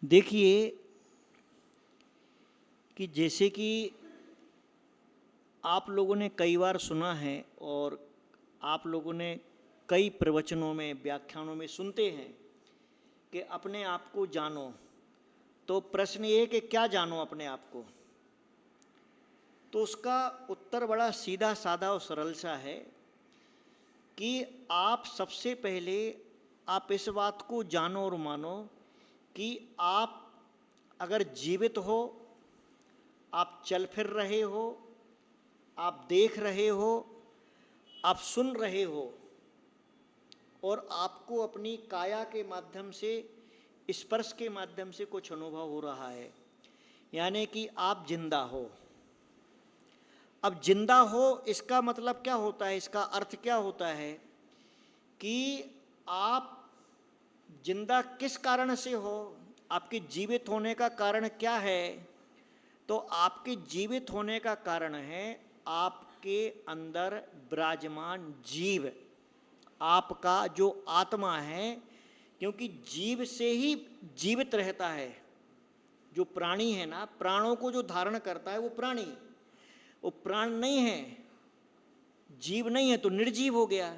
देखिए कि जैसे कि आप लोगों ने कई बार सुना है और आप लोगों ने कई प्रवचनों में व्याख्यानों में सुनते हैं कि अपने आप को जानो। तो प्रश्न ये कि क्या जानो अपने आप को? तो उसका उत्तर बड़ा सीधा साधा और सरल सा है कि आप सबसे पहले आप इस बात को जानो और मानो कि आप अगर जीवित हो, आप चल फिर रहे हो, आप देख रहे हो, आप सुन रहे हो और आपको अपनी काया के माध्यम से, स्पर्श के माध्यम से कुछ अनुभव हो रहा है, यानी कि आप जिंदा हो। अब जिंदा हो इसका मतलब क्या होता है, इसका अर्थ क्या होता है कि आप जिंदा किस कारण से हो, आपके जीवित होने का कारण क्या है? तो आपके जीवित होने का कारण है आपके अंदर विराजमान जीव, आपका जो आत्मा है, क्योंकि जीव से ही जीवित रहता है। जो प्राणी है ना, प्राणों को जो धारण करता है वो प्राणी, वो प्राण नहीं है, जीव नहीं है तो निर्जीव हो गया।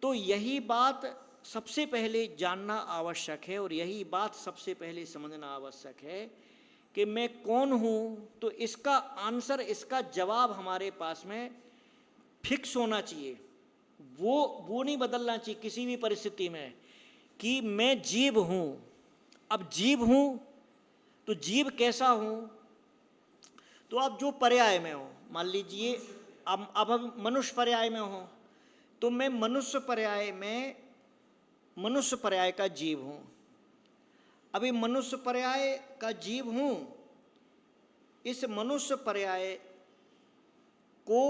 तो यही बात सबसे पहले जानना आवश्यक है और यही बात सबसे पहले समझना आवश्यक है कि मैं कौन हूँ। तो इसका आंसर, इसका जवाब हमारे पास में फिक्स होना चाहिए, वो नहीं बदलना चाहिए किसी भी परिस्थिति में कि मैं जीव हूँ। अब जीव हूँ तो जीव कैसा हूँ? तो आप जो पर्याय में हो, मान लीजिए अब हम मनुष्य पर्याय में हो, तो मैं मनुष्य पर्याय का जीव हूँ। अभी मनुष्य पर्याय का जीव हूँ, इस मनुष्य पर्याय को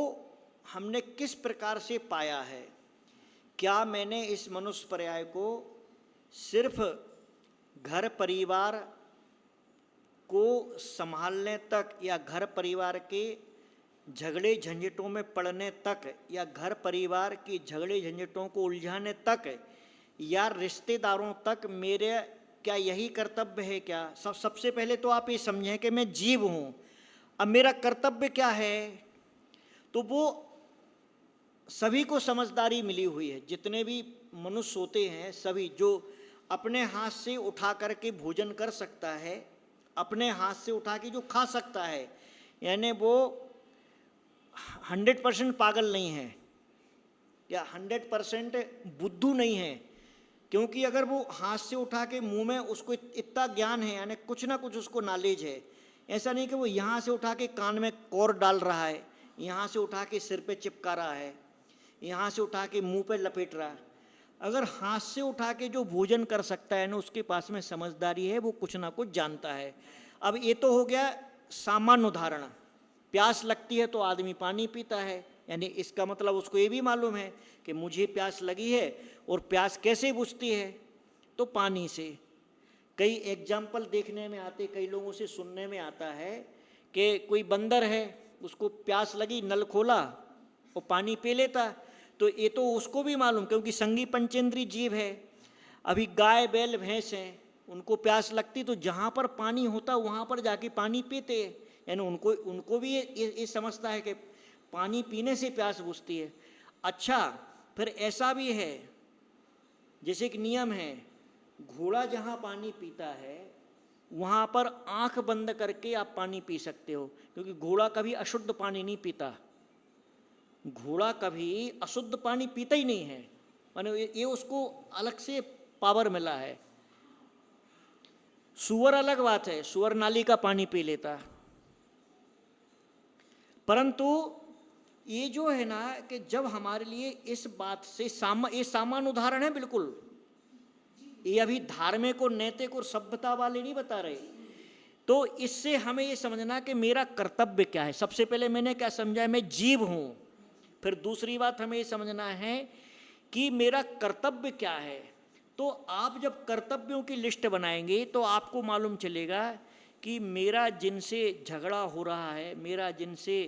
हमने किस प्रकार से पाया है? क्या मैंने इस मनुष्य पर्याय को सिर्फ घर परिवार को संभालने तक, या घर परिवार के झगड़े झंझटों में पड़ने तक, या घर परिवार की झगड़े झंझटों को उलझाने तक, या रिश्तेदारों तक मेरे क्या यही कर्तव्य है क्या? सबसे पहले तो आप ये समझें कि मैं जीव हूँ। अब मेरा कर्तव्य क्या है? तो वो सभी को समझदारी मिली हुई है, जितने भी मनुष्य होते हैं सभी, जो अपने हाथ से उठा करके भोजन कर सकता है, अपने हाथ से उठा के जो खा सकता है, यानी वो 100% पागल नहीं है या 100% बुद्धू नहीं है। क्योंकि अगर वो हाथ से उठा के मुंह में, उसको इतना ज्ञान है, यानी कुछ ना कुछ उसको नॉलेज है। ऐसा नहीं कि वो यहाँ से उठा के कान में कौर डाल रहा है, यहाँ से उठा के सिर पे चिपका रहा है, यहाँ से उठा के मुंह पे लपेट रहा है। अगर हाथ से उठा के जो भोजन कर सकता है ना, उसके पास में समझदारी है, वो कुछ ना कुछ जानता है। अब ये तो हो गया सामान्य उदाहरण। प्यास लगती है तो आदमी पानी पीता है, यानी इसका मतलब उसको ये भी मालूम है कि मुझे प्यास लगी है, और प्यास कैसे बुझती है? तो पानी से। कई एग्जाम्पल देखने में आते, कई लोगों से सुनने में आता है कि कोई बंदर है, उसको प्यास लगी, नल खोला और पानी पी लेता। तो ये तो उसको भी मालूम, क्योंकि संगी पंचेंद्री जीव है। अभी गाय बैल भैंस हैं, उनको प्यास लगती तो जहाँ पर पानी होता वहाँ पर जाके पानी पीते, यानी उनको उनको भी ये समझता है कि पानी पीने से प्यास बुझती है। अच्छा, फिर ऐसा भी है, जैसे एक नियम है, घोड़ा जहाँ पानी पीता है वहाँ पर आंख बंद करके आप पानी पी सकते हो, क्योंकि घोड़ा कभी अशुद्ध पानी नहीं पीता। घोड़ा कभी अशुद्ध पानी पीता ही नहीं है, माने ये उसको अलग से पावर मिला है। सुअर अलग बात है, सुअर नाली का पानी पी लेता। परंतु ये जो है ना, कि जब हमारे लिए इस बात से ये सामान्य उदाहरण है, बिल्कुल ये अभी धार्मिक और नैतिक और सभ्यता वाले नहीं बता रहे। तो इससे हमें ये समझना कि मेरा कर्तव्य क्या है। सबसे पहले मैंने क्या समझा है? मैं जीव हूं। फिर दूसरी बात हमें ये समझना है कि मेरा कर्तव्य क्या है। तो आप जब कर्तव्यों की लिस्ट बनाएंगे तो आपको मालूम चलेगा कि मेरा जिनसे झगड़ा हो रहा है, मेरा जिनसे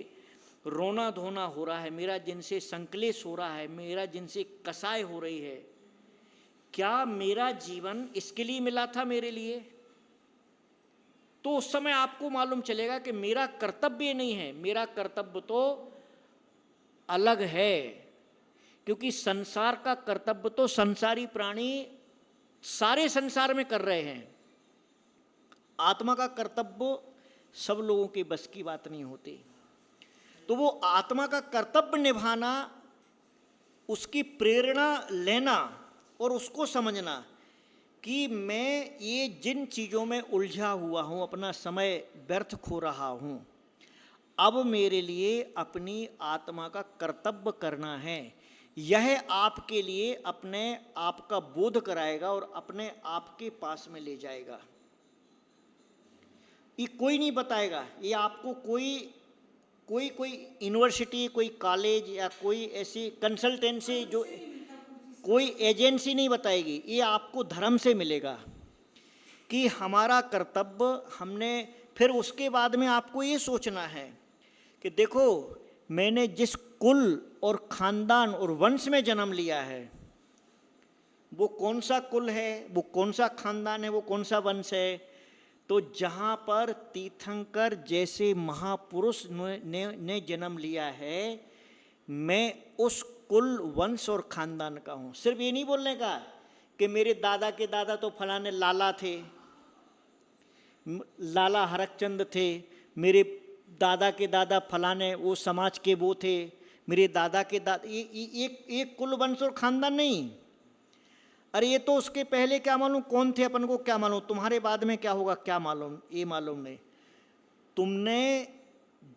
रोना धोना हो रहा है, मेरा जिनसे संकलेश हो रहा है, मेरा जिनसे कसाई हो रही है, क्या मेरा जीवन इसके लिए मिला था मेरे लिए? तो उस समय आपको मालूम चलेगा कि मेरा कर्तव्य नहीं है, मेरा कर्तव्य तो अलग है। क्योंकि संसार का कर्तव्य तो संसारी प्राणी सारे संसार में कर रहे हैं, आत्मा का कर्तव्य सब लोगों के बस की बात नहीं होती। तो वो आत्मा का कर्तव्य निभाना, उसकी प्रेरणा लेना और उसको समझना कि मैं ये जिन चीज़ों में उलझा हुआ हूँ, अपना समय व्यर्थ खो रहा हूँ, अब मेरे लिए अपनी आत्मा का कर्तव्य करना है। यह आपके लिए अपने आप का बोध कराएगा और अपने आप के पास में ले जाएगा। ये कोई नहीं बताएगा, ये आपको कोई यूनिवर्सिटी, कोई कॉलेज या कोई ऐसी कंसल्टेंसी, जो कोई एजेंसी नहीं बताएगी। ये आपको धर्म से मिलेगा कि हमारा कर्तव्य हमने। फिर उसके बाद में आपको ये सोचना है कि देखो, मैंने जिस कुल और खानदान और वंश में जन्म लिया है, वो कौन सा कुल है, वो कौन सा खानदान है, वो कौन सा वंश है। तो जहाँ पर तीर्थंकर जैसे महापुरुष ने जन्म लिया है, मैं उस कुल वंश और खानदान का हूँ। सिर्फ ये नहीं बोलने का कि मेरे दादा के दादा तो फलाने लाला थे, लाला हरकचंद थे, मेरे दादा के दादा फलाने वो समाज के वो थे, मेरे दादा के दादा, ये एक कुल वंश और खानदान नहीं। अरे ये तो उसके पहले क्या मालूम कौन थे, अपन को क्या मालूम, तुम्हारे बाद में क्या होगा क्या मालूम, ये मालूम नहीं। तुमने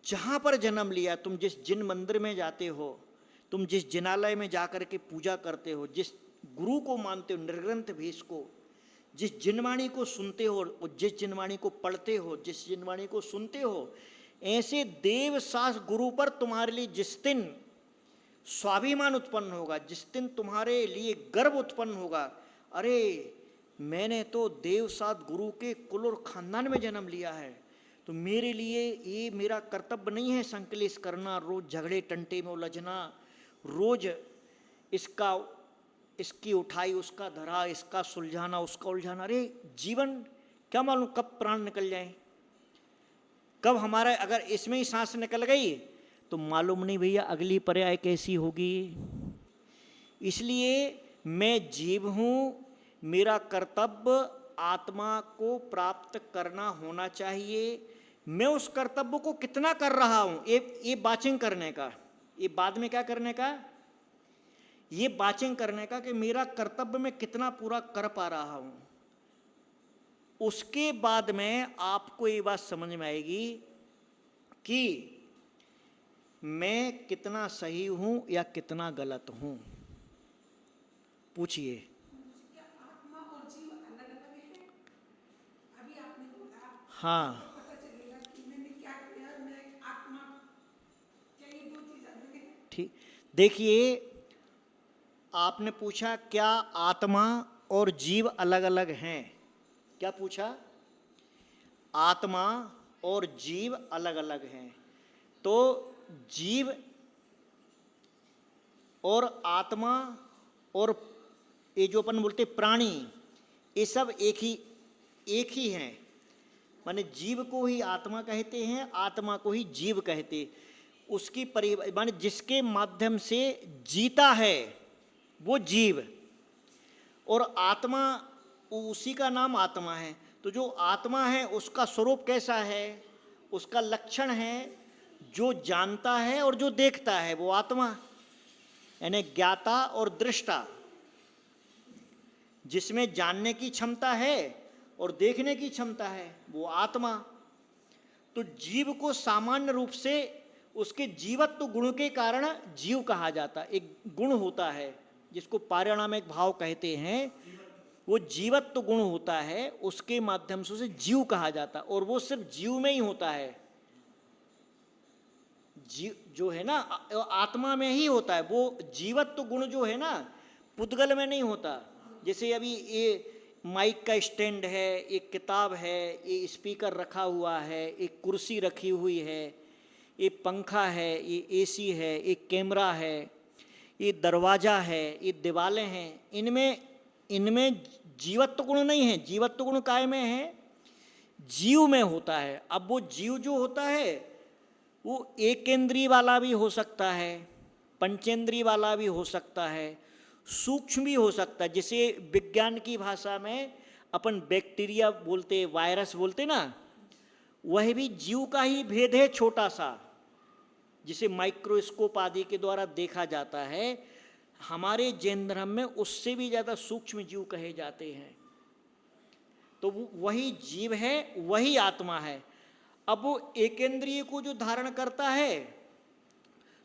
जहाँ पर जन्म लिया, तुम जिन मंदिर में जाते हो, तुम जिस जिनालय में जाकर के पूजा करते हो, जिस गुरु को मानते हो, निर्ग्रंथ भेष को, जिस जिनवाणी को सुनते हो और जिस जिनवाणी को पढ़ते हो, जिस जिनवाणी को सुनते हो, ऐसे देव सास गुरु पर तुम्हारे लिए जिस दिन स्वाभिमान उत्पन्न होगा, जिस दिन तुम्हारे लिए गर्व उत्पन्न होगा, अरे मैंने तो देव सात गुरु के कुल और खानदान में जन्म लिया है, तो मेरे लिए ये मेरा कर्तव्य नहीं है संकलेश करना, रोज झगड़े टंटे में उलझना, रोज इसकी उठाई उसका धरा, इसका सुलझाना उसका उलझाना। अरे जीवन क्या मालूम कब प्राण निकल जाए, कब हमारा अगर इसमें ही सांस निकल गई तो मालूम नहीं भैया अगली पर्याय कैसी होगी। इसलिए मैं जीव हूँ, मेरा कर्तव्य आत्मा को प्राप्त करना होना चाहिए। मैं उस कर्तव्य को कितना कर रहा हूँ, ये बाचिंग करने का, ये बाद में क्या करने का, ये बाचिंग करने का कि मेरा कर्तव्य मैं कितना पूरा कर पा रहा हूँ। उसके बाद में आपको ये बात समझ में आएगी कि मैं कितना सही हूं या कितना गलत हूं। पूछिए। आत्मा और जीव अलग अलग है? अभी आपने बोला हाँ, तो पता चलेगा कि मैंने क्या किया, मैं आत्मा, क्या ये दो चीज अलग है? ठीक। देखिए, आपने पूछा क्या आत्मा और जीव अलग अलग हैं, क्या पूछा, आत्मा और जीव अलग अलग हैं। तो जीव और आत्मा और ये जो अपन बोलते प्राणी, ये सब एक ही हैं। माने जीव को ही आत्मा कहते हैं, आत्मा को ही जीव कहते। उसकी माने जिसके माध्यम से जीता है वो जीव, और आत्मा उसी का नाम आत्मा है। तो जो आत्मा है उसका स्वरूप कैसा है, उसका लक्षण है जो जानता है और जो देखता है वो आत्मा, यानी ज्ञाता और दृष्टा। जिसमें जानने की क्षमता है और देखने की क्षमता है वो आत्मा। तो जीव को सामान्य रूप से उसके जीवत्व गुण के कारण जीव कहा जाता है। एक गुण होता है जिसको पारिणामिक भाव कहते हैं, वो जीवत्व गुण होता है, उसके माध्यम से उसे जीव कहा जाता, और वो सिर्फ जीव में ही होता है। जीव जो है ना आत्मा में ही होता है। वो जीवत्व गुण जो है ना पुद्गल में नहीं होता। जैसे अभी ये माइक का स्टैंड है, एक किताब है, ये स्पीकर रखा हुआ है, एक कुर्सी रखी हुई है, ये पंखा है, ये एसी है, एक कैमरा है, ये दरवाज़ा है, ये दीवारें हैं। इनमें जीवत्व गुण नहीं है। जीवत्व गुण काय में है, जीव में होता है। अब वो जीव जो होता है वो एकेंद्रीय वाला भी हो सकता है, पंचेंद्रीय वाला भी हो सकता है, सूक्ष्म भी हो सकता है। जिसे विज्ञान की भाषा में अपन बैक्टीरिया बोलते, वायरस बोलते ना, वह भी जीव का ही भेद है, छोटा सा, जिसे माइक्रोस्कोप आदि के द्वारा देखा जाता है। हमारे जैन धर्म में उससे भी ज़्यादा सूक्ष्म जीव कहे जाते हैं। तो वही जीव है, वही आत्मा है। अब वो एकेंद्रिय को जो धारण करता है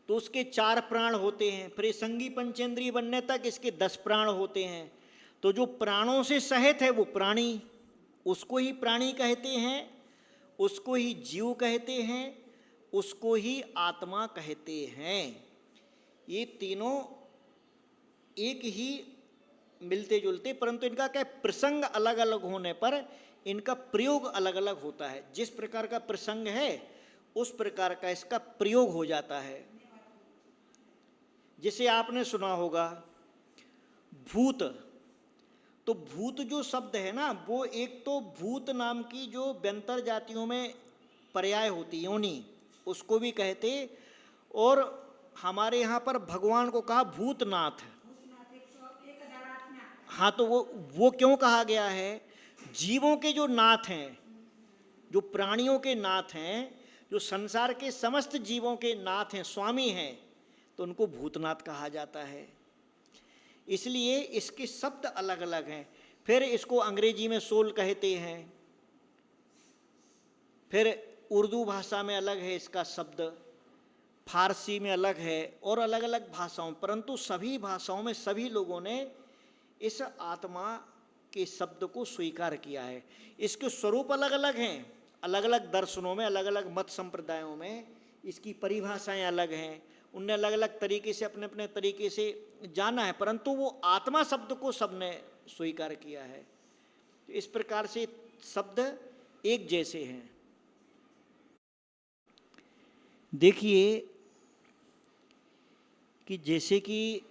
तो उसके 4 प्राण होते हैं, फिर संगी पंचेंद्रिय बनने तक इसके 10 प्राण होते हैं। तो जो प्राणों से सहित है वो प्राणी, उसको ही प्राणी कहते हैं, उसको ही जीव कहते हैं, उसको ही आत्मा कहते हैं। ये तीनों एक ही मिलते जुलते, परंतु इनका क्या प्रसंग अलग अलग होने पर इनका प्रयोग अलग अलग होता है। जिस प्रकार का प्रसंग है उस प्रकार का इसका प्रयोग हो जाता है। जिसे आपने सुना होगा भूत, तो भूत जो शब्द है ना, वो एक तो भूत नाम की जो व्यंतर जातियों में पर्याय होती योनि, उसको भी कहते, और हमारे यहाँ पर भगवान को कहा भूतनाथ। हाँ, तो वो क्यों कहा गया है? जीवों के जो नाथ हैं, जो प्राणियों के नाथ हैं, जो संसार के समस्त जीवों के नाथ हैं, स्वामी हैं, तो उनको भूतनाथ कहा जाता है। इसलिए इसके शब्द अलग अलग हैं। फिर इसको अंग्रेजी में सोल कहते हैं, फिर उर्दू भाषा में अलग है इसका शब्द, फारसी में अलग है, और अलग अलग भाषाओं, परंतु सभी भाषाओं में सभी लोगों ने इस आत्मा के शब्द को स्वीकार किया है। इसके स्वरूप अलग अलग हैं, अलग अलग दर्शनों में, अलग अलग मत संप्रदायों में इसकी परिभाषाएं अलग हैं, उनने अलग अलग तरीके से अपने अपने तरीके से जाना है, परंतु वो आत्मा शब्द को सबने स्वीकार किया है। तो इस प्रकार से शब्द एक जैसे हैं। देखिए कि जैसे कि